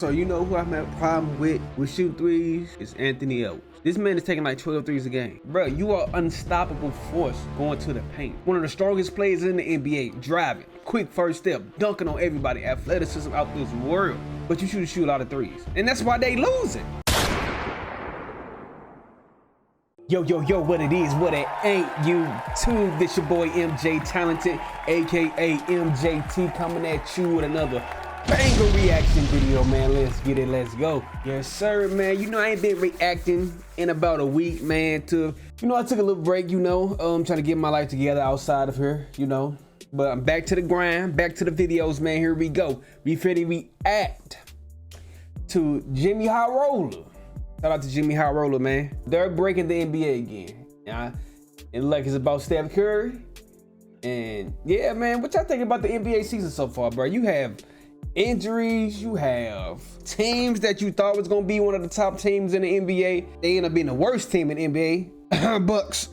So you know who I'm having a problem with shooting threes? It's Anthony Edwards. This man is taking like 12 threes a game. Bro, you are unstoppable force going to the paint. One of the strongest players in the NBA, driving, quick first step, dunking on everybody, athleticism out this world. But you shoot a lot of threes. And that's why they losing. Yo, what it is, what it ain't, YouTube. This your boy MJ Talented, aka MJT, coming at you with another banger reaction video, man. Let's get it, let's go. Yes, sir, man. You know, I ain't been reacting in about a week, man. I took a little break, trying to get my life together outside of here, But I'm back to the grind, back to the videos, man. Here we go. We finna react to Jimmy Hot Roller. Shout out to Jimmy Hot Roller, man. They're breaking the NBA again. And like it's about Steph Curry. And yeah, man, what y'all think about the NBA season so far, bro? You have injuries, you have teams that you thought was gonna be one of the top teams in the NBA. They end up being the worst team in the NBA. Bucks.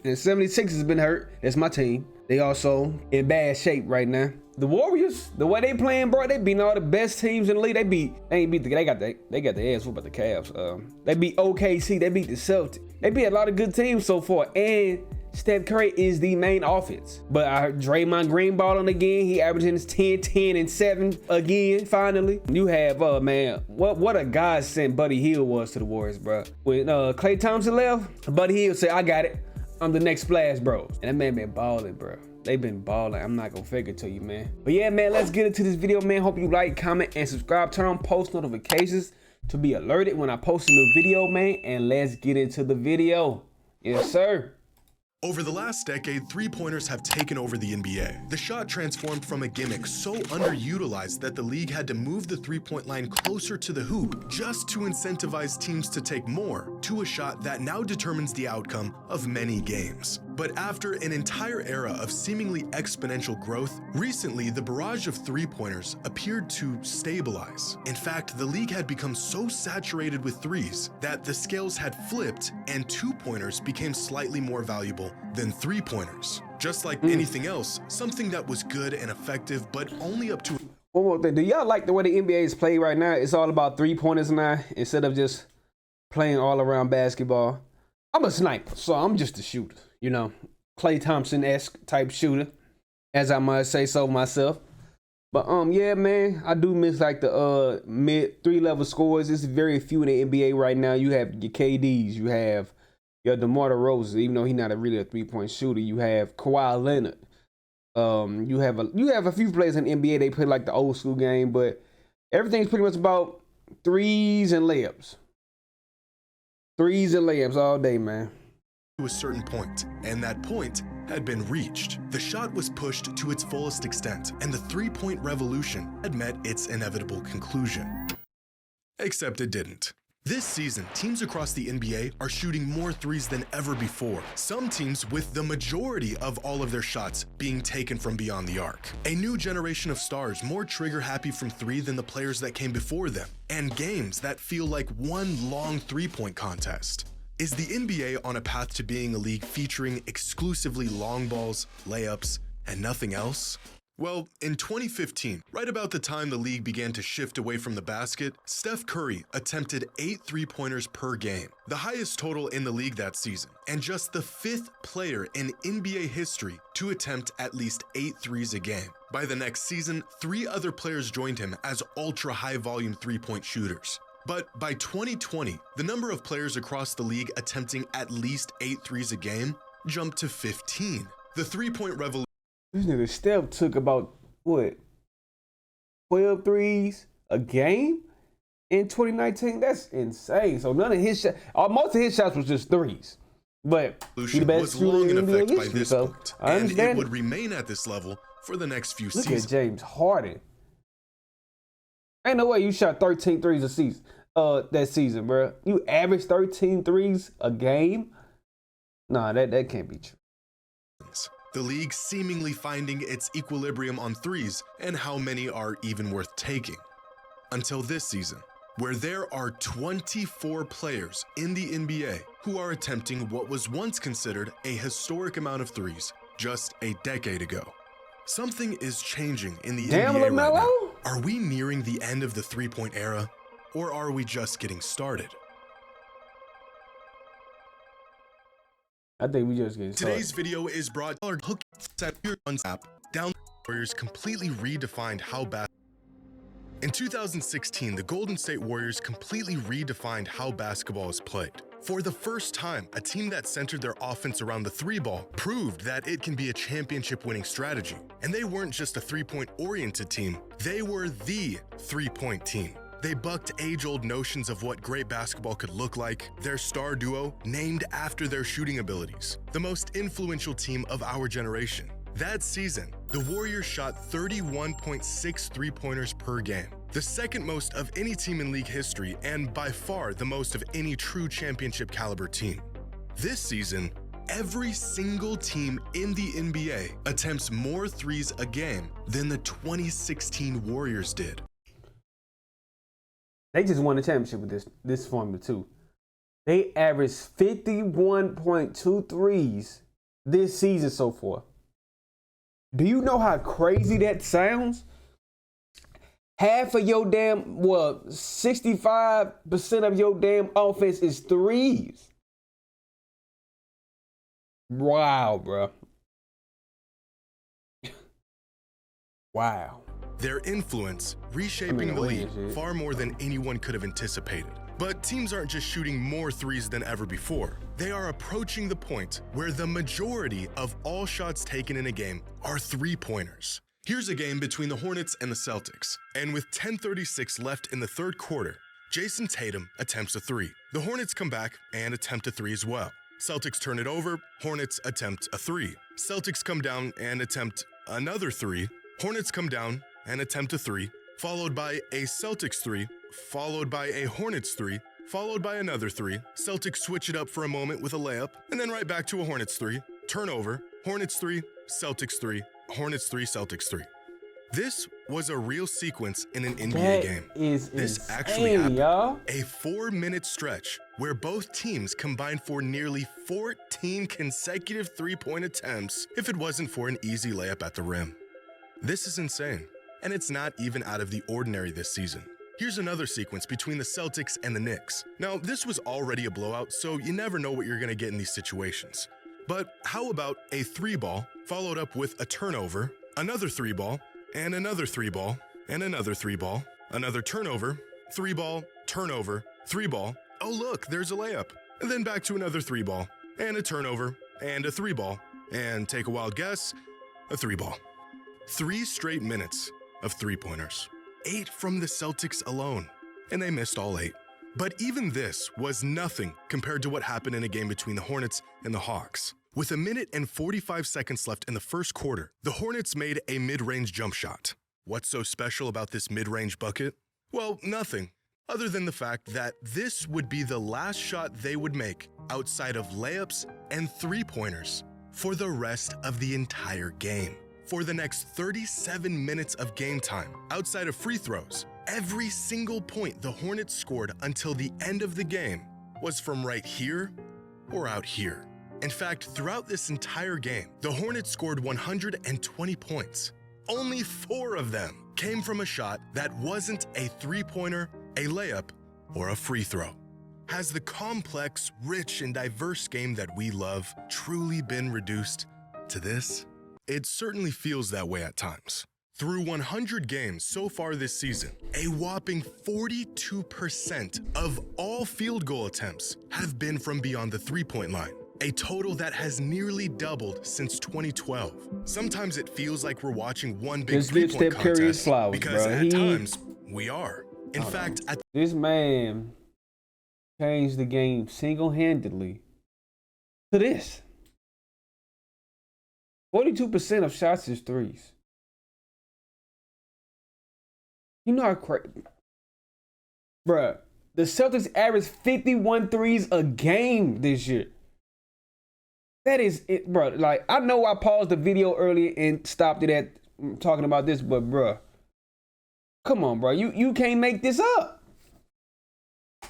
And 76 has been hurt. That's my team. They also in bad shape right now. The Warriors, the way they playing, bro, they beating all the best teams in the league. They got the ass whooped by the Cavs. They beat OKC, they beat the Celtics. They beat a lot of good teams so far. And Steph Curry is the main offense. But I heard Draymond Green balling again. He averaging his 10, 10, and 7 again, finally. You have, man, what a godsend Buddy Hield was to the Warriors, bro. When Klay Thompson left, Buddy Hield said, I got it. I'm the next Splash Bros. And that man been balling, bro. They've been balling. I'm not gonna fake it to you, man. But yeah, man, let's get into this video, man. Hope you like, comment, and subscribe. Turn on post notifications to be alerted when I post a new video, man. And let's get into the video. Yes, sir. Over the last decade, three-pointers have taken over the NBA. The shot transformed from a gimmick so underutilized that the league had to move the three-point line closer to the hoop just to incentivize teams to take more, to a shot that now determines the outcome of many games. But after an entire era of seemingly exponential growth, recently the barrage of three-pointers appeared to stabilize. In fact, the league had become so saturated with threes that the scales had flipped and two-pointers became slightly more valuable than three-pointers. Just like anything else, something that was good and effective, but only up to... One more thing. Do y'all like the way the NBA is played right now? It's all about three-pointers now instead of just playing all around basketball. I'm a sniper, so I'm just a shooter. Klay Thompson-esque type shooter, as I might say so myself. But yeah, man, I do miss like the mid 3-level scores. It's very few in the NBA right now. You have your KDs, you have your DeMar DeRozan, even though he's not really a three-point shooter. You have Kawhi Leonard. You have a few players in the NBA. They play like the old school game, but everything's pretty much about threes and layups. Threes and layups all day, man. To a certain point, and that point had been reached. The shot was pushed to its fullest extent, and the three-point revolution had met its inevitable conclusion. Except it didn't. This season, teams across the NBA are shooting more threes than ever before. Some teams with the majority of all of their shots being taken from beyond the arc. A new generation of stars more trigger-happy from three than the players that came before them. And games that feel like one long three-point contest. Is the NBA on a path to being a league featuring exclusively long balls, layups, and nothing else? Well, in 2015, right about the time the league began to shift away from the basket, Steph Curry attempted 8 three-pointers per game, the highest total in the league that season, and just the 5th player in NBA history to attempt at least 8 threes a game. By the next season, 3 other players joined him as ultra-high-volume three-point shooters. But by 2020, the number of players across the league attempting at least 8 threes a game jumped to 15. The three-point revolution. This nigga Steph took about, 12 threes a game in 2019? That's insane. So none of his shots, most of his shots was just threes. But he the best was long in in the effect NBA by history, this so point, I and understand it would remain at this level for the next few Look seasons. at James Harden. Ain't no way you shot 13 threes a season. That season, bro. You average 13 threes a game? Nah, that can't be true. The league seemingly finding its equilibrium on threes and how many are even worth taking. Until this season, where there are 24 players in the NBA who are attempting what was once considered a historic amount of threes just a decade ago. Something is changing in the NBA right now. Are we nearing the end of the three-point era, or are we just getting started? I think we just getting started. Today's video is brought to Hook at your app. Down Warriors completely redefined how In 2016, the Golden State Warriors completely redefined how basketball is played. For the first time, a team that centered their offense around the three ball proved that it can be a championship-winning strategy. And they weren't just a three-point oriented team, they were the three-point team. They bucked age-old notions of what great basketball could look like, their star duo named after their shooting abilities, the most influential team of our generation. That season, the Warriors shot 31.6 three-pointers per game, the second most of any team in league history and by far the most of any true championship caliber team. This season, every single team in the NBA attempts more threes a game than the 2016 Warriors did. They just won the championship with this formula too. They averaged 51.2 threes this season so far. Do you know how crazy that sounds? Half of your damn, 65% of your damn offense is threes. Wow, bro. Wow. Their influence reshaping the league far more than anyone could have anticipated. But teams aren't just shooting more threes than ever before. They are approaching the point where the majority of all shots taken in a game are three-pointers. Here's a game between the Hornets and the Celtics. And with 10:36 left in the third quarter, Jason Tatum attempts a three. The Hornets come back and attempt a three as well. Celtics turn it over, Hornets attempt a three. Celtics come down and attempt another three. Hornets come down and attempt a three, followed by a Celtics three, followed by a Hornets three, followed by another three. Celtics switch it up for a moment with a layup, and then right back to a Hornets three, turnover, Hornets three, Celtics three, Hornets three, Celtics three. This was a real sequence in an NBA game. This actually happened. Y'all. A 4-minute stretch where both teams combined for nearly 14 consecutive three-point attempts if it wasn't for an easy layup at the rim. This is insane, and it's not even out of the ordinary this season. Here's another sequence between the Celtics and the Knicks. Now, this was already a blowout, so you never know what you're gonna get in these situations. But how about a three ball followed up with a turnover, another three ball, and another three ball, and another three ball, another turnover, three ball, turnover, three ball. Oh look, there's a layup. And then back to another three ball, and a turnover, and a three ball, and take a wild guess, a three ball. 3 straight minutes of three-pointers. 8 from the Celtics alone, and they missed all 8. But even this was nothing compared to what happened in a game between the Hornets and the Hawks. With 1 minute and 45 seconds left in the first quarter, the Hornets made a mid-range jump shot. What's so special about this mid-range bucket? Well, nothing, other than the fact that this would be the last shot they would make outside of layups and three-pointers for the rest of the entire game. For the next 37 minutes of game time, outside of free throws, every single point the Hornets scored until the end of the game was from right here or out here. In fact, throughout this entire game, the Hornets scored 120 points. Only 4 of them came from a shot that wasn't a three-pointer, a layup, or a free throw. Has the complex, rich, and diverse game that we love truly been reduced to this? It certainly feels that way at times. Through 100 games so far this season, a whopping 42% of all field goal attempts have been from beyond the three-point line, a total that has nearly doubled since 2012. Sometimes it feels like we're watching one big three-point contest because at times we are. In fact, this man changed the game single-handedly to this. 42% of shots is threes. You know how crazy, bruh. The Celtics averaged 51 threes a game this year. That is it, bro. Like, I know I paused the video earlier and stopped it at talking about this, but bruh, come on, bro. You can't make this up.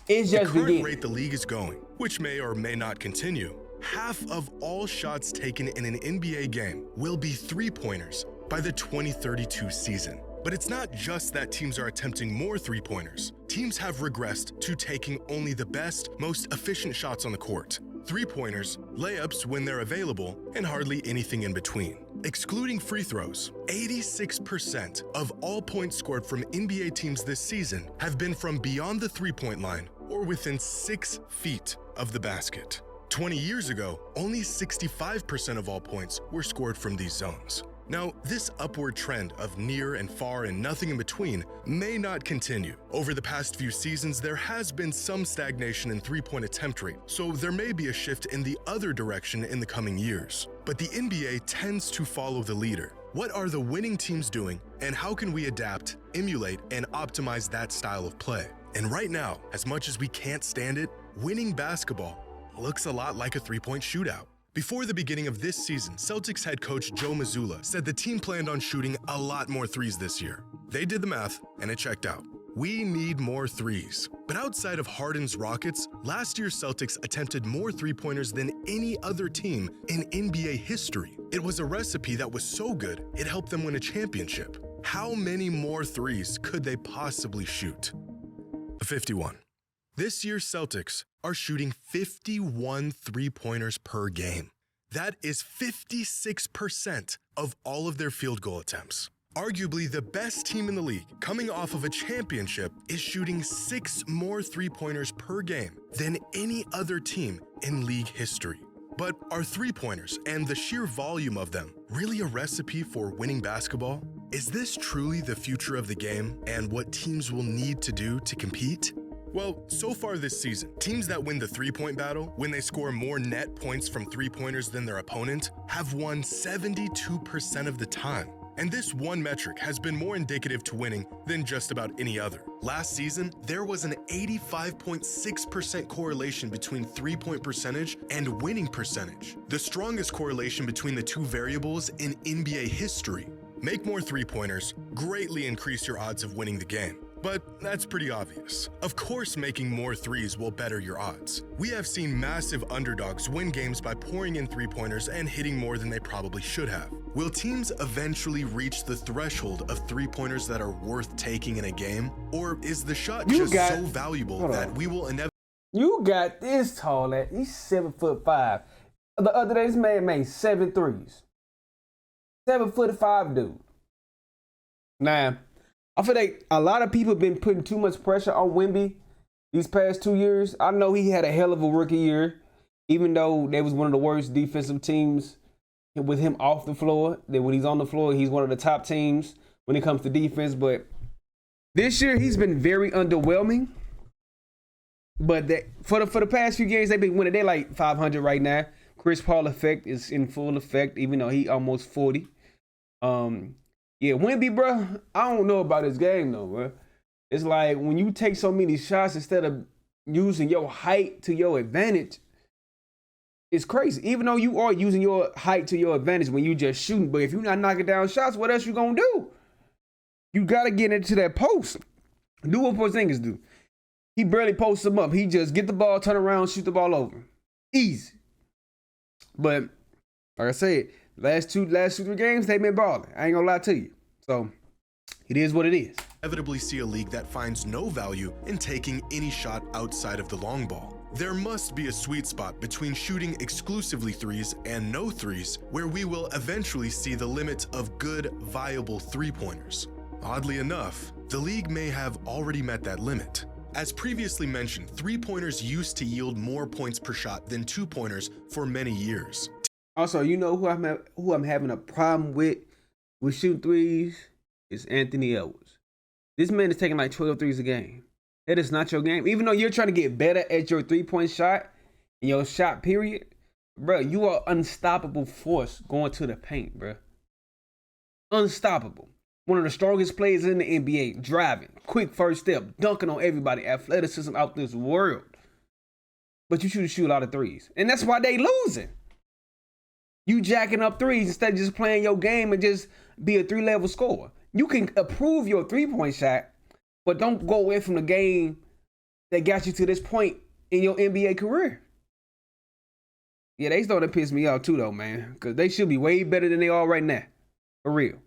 It's just the current rate the league is going, which may or may not continue. Half of all shots taken in an NBA game will be three-pointers by the 2032 season. But it's not just that teams are attempting more three-pointers. Teams have regressed to taking only the best, most efficient shots on the court. Three-pointers, layups when they're available, and hardly anything in between. Excluding free throws, 86% of all points scored from NBA teams this season have been from beyond the three-point line or within 6 feet of the basket. 20 years ago, only 65% of all points were scored from these zones. Now, this upward trend of near and far and nothing in between may not continue. Over the past few seasons, there has been some stagnation in three-point attempt rate, so there may be a shift in the other direction in the coming years. But the NBA tends to follow the leader. What are the winning teams doing, and how can we adapt, emulate, and optimize that style of play? And right now, as much as we can't stand it, winning basketball looks a lot like a three-point shootout. Before the beginning of this season, Celtics head coach Joe Mazzulla said the team planned on shooting a lot more threes this year. They did the math, and it checked out. We need more threes. But outside of Harden's Rockets, last year's Celtics attempted more three-pointers than any other team in NBA history. It was a recipe that was so good, it helped them win a championship. How many more threes could they possibly shoot? 51. This year's Celtics are shooting 51 three-pointers per game. That is 56% of all of their field goal attempts. Arguably the best team in the league, coming off of a championship, is shooting 6 more three-pointers per game than any other team in league history. But are three-pointers and the sheer volume of them really a recipe for winning basketball? Is this truly the future of the game and what teams will need to do to compete? Well, so far this season, teams that win the three-point battle, when they score more net points from three-pointers than their opponent, have won 72% of the time. And this one metric has been more indicative to winning than just about any other. Last season, there was an 85.6% correlation between three-point percentage and winning percentage, the strongest correlation between the two variables in NBA history. Make more three-pointers, greatly increase your odds of winning the game. But that's pretty obvious. Of course, making more threes will better your odds. We have seen massive underdogs win games by pouring in three-pointers and hitting more than they probably should have. Will teams eventually reach the threshold of three-pointers that are worth taking in a game? Or is the shot so valuable that we will inevitably... You got this tall at, he's 7'5". The other day, this man made 7 threes. 7'5" dude. Nah. I feel like a lot of people have been putting too much pressure on Wemby these past 2 years. I know he had a hell of a rookie year, even though they was one of the worst defensive teams with him off the floor. Then when he's on the floor, he's one of the top teams when it comes to defense. But this year, he's been very underwhelming. But for the past few games, they've been winning. They're like 500 right now. Chris Paul effect is in full effect, even though he almost 40. Yeah, Wemby, bro, I don't know about his game, though, bro. It's like when you take so many shots instead of using your height to your advantage, it's crazy. Even though you are using your height to your advantage when you just shooting, but if you're not knocking down shots, what else you gonna do? You gotta get into that post. Do what Porzingis do. He barely posts them up. He just get the ball, turn around, shoot the ball over. Easy. But like I said, last two, 3 games, they've been balling. I ain't gonna lie to you. So, it is what it is. Inevitably see a league that finds no value in taking any shot outside of the long ball. There must be a sweet spot between shooting exclusively threes and no threes, where we will eventually see the limit of good, viable three-pointers. Oddly enough, the league may have already met that limit. As previously mentioned, three-pointers used to yield more points per shot than two-pointers for many years. Also, you know who I'm having a problem with shooting threes is Anthony Edwards. This man is taking like 12 threes a game. That is not your game. Even though you're trying to get better at your three-point shot in your shot period, bro, you are unstoppable force going to the paint, bro. Unstoppable. One of the strongest players in the NBA, driving, quick first step, dunking on everybody, athleticism out this world. But you shoot a lot of threes. And that's why they losing. You jacking up threes instead of just playing your game and just be a 3-level scorer. You can improve your three-point shot, but don't go away from the game that got you to this point in your NBA career. Yeah, they starting to piss me off too, though, man. Because they should be way better than they are right now. For real.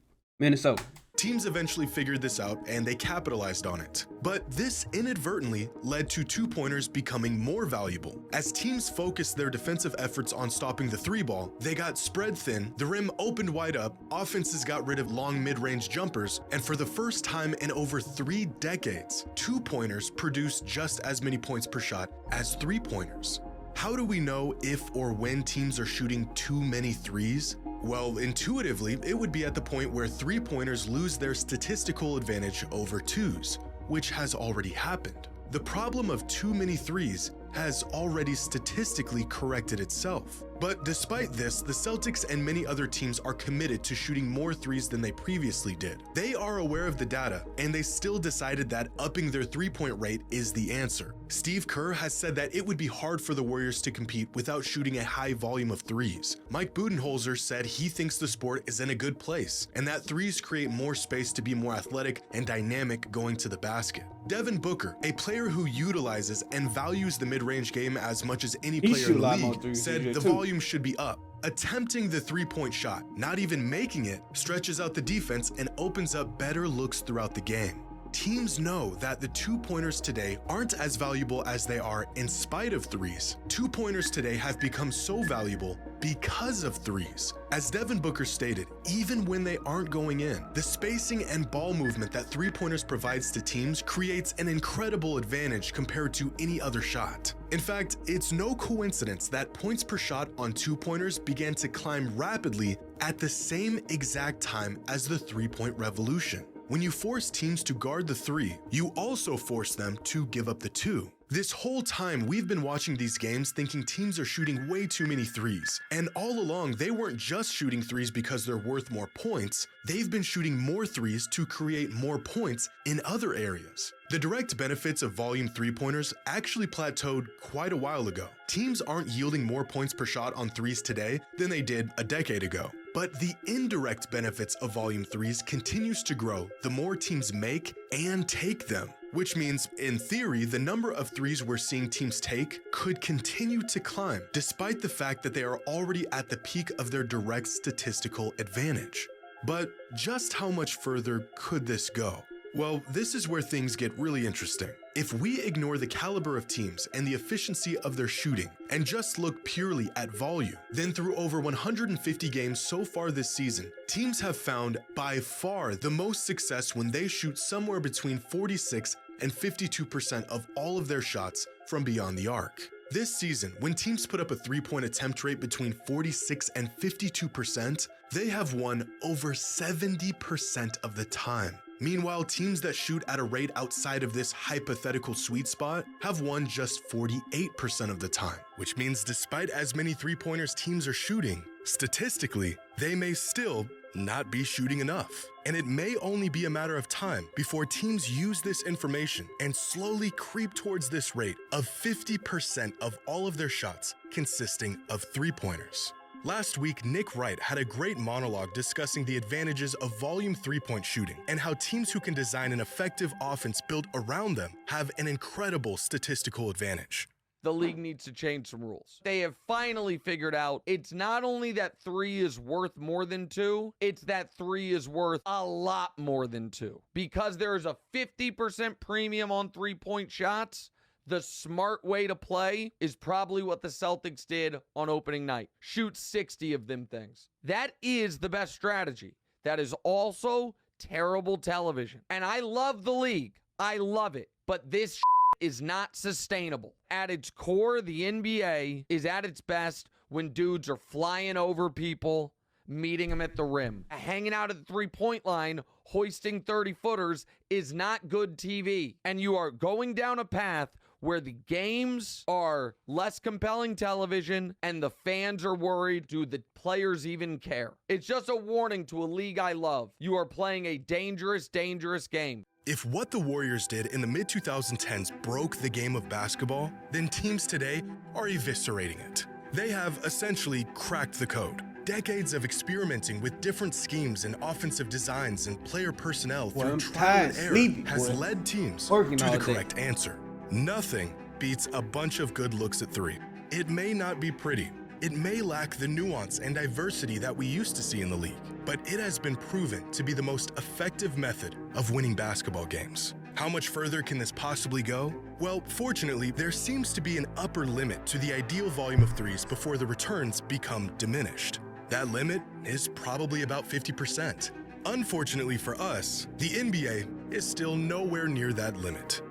Minnesota. Teams eventually figured this out and they capitalized on it. But this inadvertently led to two-pointers becoming more valuable. As teams focused their defensive efforts on stopping the three ball, they got spread thin, the rim opened wide up, offenses got rid of long mid-range jumpers, and for the first time in over 3 decades, two-pointers produced just as many points per shot as three-pointers. How do we know if or when teams are shooting too many threes? Well, intuitively, it would be at the point where three-pointers lose their statistical advantage over twos, which has already happened. The problem of too many threes has already statistically corrected itself. But despite this, the Celtics and many other teams are committed to shooting more threes than they previously did. They are aware of the data, and they still decided that upping their three-point rate is the answer. Steve Kerr has said that it would be hard for the Warriors to compete without shooting a high volume of threes. Mike Budenholzer said he thinks the sport is in a good place, and that threes create more space to be more athletic and dynamic going to the basket. Devin Booker, a player who utilizes and values the mid-range game as much as any player in the league, said the volume should be up. Attempting the three-point shot, not even making it, stretches out the defense and opens up better looks throughout the game. Teams know that the two-pointers today aren't as valuable as they are in spite of threes. Two-pointers today have become so valuable because of threes. As Devin Booker stated, even when they aren't going in, the spacing and ball movement that three-pointers provides to teams creates an incredible advantage compared to any other shot. In fact, it's no coincidence that points per shot on two-pointers began to climb rapidly at the same exact time as the three-point revolution. When you force teams to guard the three, you also force them to give up the two. This whole time, we've been watching these games thinking teams are shooting way too many threes. And all along, they weren't just shooting threes because they're worth more points. They've been shooting more threes to create more points in other areas. The direct benefits of volume three-pointers actually plateaued quite a while ago. Teams aren't yielding more points per shot on threes today than they did a decade ago. But the indirect benefits of volume threes continues to grow the more teams make and take them. Which means, in theory, the number of threes we're seeing teams take could continue to climb, despite the fact that they are already at the peak of their direct statistical advantage. But just how much further could this go? Well, this is where things get really interesting. If we ignore the caliber of teams and the efficiency of their shooting and just look purely at volume, then through over 150 games so far this season, teams have found by far the most success when they shoot somewhere between 46 and 52% of all of their shots from beyond the arc. This season, when teams put up a three-point attempt rate between 46 and 52%, they have won over 70% of the time. Meanwhile, teams that shoot at a rate outside of this hypothetical sweet spot have won just 48% of the time, which means despite as many three-pointers teams are shooting, statistically, they may still not be shooting enough. And it may only be a matter of time before teams use this information and slowly creep towards this rate of 50% of all of their shots consisting of three-pointers. Last week, Nick Wright had a great monologue discussing the advantages of volume three-point shooting and how teams who can design an effective offense built around them have an incredible statistical advantage. The league needs to change some rules. They have finally figured out it's not only that three is worth more than two, it's that three is worth a lot more than two. Because there is a 50% premium on three-point shots, the smart way to play is probably what the Celtics did on opening night. Shoot 60 of them things. That is the best strategy. That is also terrible television. And I love the league. I love it. But this is not sustainable. At its core, the NBA is at its best when dudes are flying over people, meeting them at the rim. Hanging out at the three-point line, hoisting 30-footers is not good TV. And you are going down a path where the games are less compelling television and the fans are worried, do the players even care? It's just a warning to a league I love. You are playing a dangerous, dangerous game. If what the Warriors did in the mid-2010s broke the game of basketball, then teams today are eviscerating it. They have essentially cracked the code. Decades of experimenting with different schemes and offensive designs and player personnel through trial and error has led teams to the correct answer. Nothing beats a bunch of good looks at three. It may not be pretty. It may lack the nuance and diversity that we used to see in the league. but it has been proven to be the most effective method of winning basketball games. How much further can this possibly go? Well, fortunately, there seems to be an upper limit to the ideal volume of threes before the returns become diminished. That limit is probably about 50%. Unfortunately for us, the NBA is still nowhere near that limit.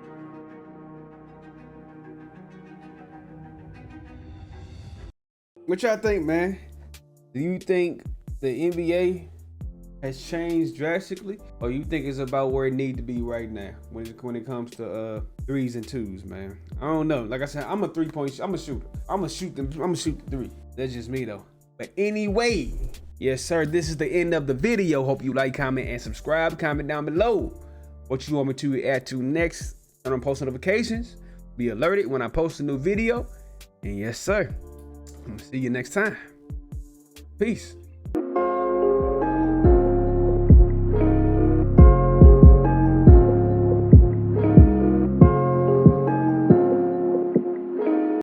What y'all think, man? Do you think the NBA has changed drastically, or you think it's about where it need to be right now when it comes to threes and twos, man? I don't know. Like I said, I'm a shooter. I'm gonna shoot the three. That's just me though. But anyway, yes sir, this is the end of the video. Hope you like, comment, and subscribe. Comment down below what you want me to add to next. Turn on post notifications. Be alerted when I post a new video. And yes sir, I'm gonna see you next time. Peace.